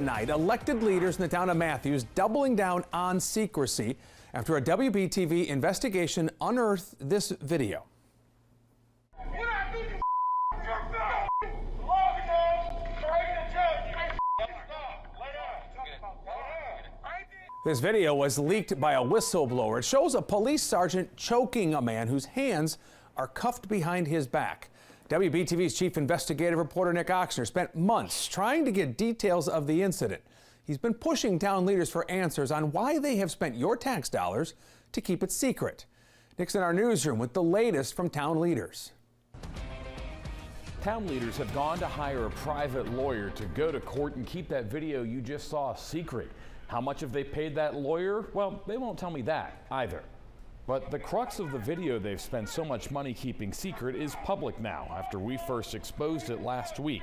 Night, elected leaders in the town of Matthews doubling down on secrecy after a WBTV investigation unearthed this video. This video was leaked by a whistleblower. It shows a police sergeant choking a man whose hands are cuffed behind his back. WBTV's chief investigative reporter Nick Oxner spent months trying to get details of the incident. He's been pushing town leaders for answers on why they have spent your tax dollars to keep it secret. Nick's in our newsroom with the latest from town leaders. Town leaders have gone to hire a private lawyer to go to court and keep that video you just saw secret. How much have they paid that lawyer? Well, they won't tell me that either. But the crux of the video they've spent so much money keeping secret is public now after we first exposed it last week.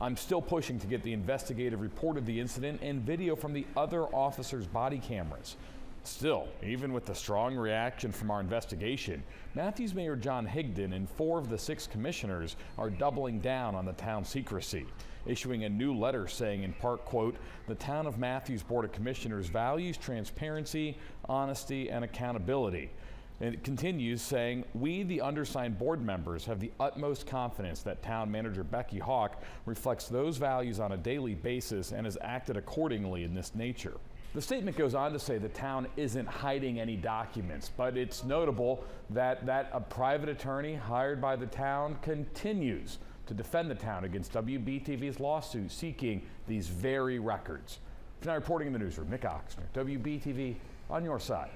I'm still pushing to get the investigative report of the incident and video from the other officers' body cameras. Still, even with the strong reaction from our investigation, Matthews Mayor John Higdon and 4 of the 6 commissioners are doubling down on the town secrecy, issuing a new letter saying in part, quote, "The town of Matthews Board of Commissioners values transparency, honesty, and accountability." And it continues saying, "We, the undersigned board members, have the utmost confidence that town manager Becky Hawk reflects those values on a daily basis and has acted accordingly in this nature." The statement goes on to say the town isn't hiding any documents, but it's notable that a private attorney hired by the town continues to defend the town against WBTV's lawsuit seeking these very records. Now reporting in the newsroom, Nick Oxner, WBTV, on your side.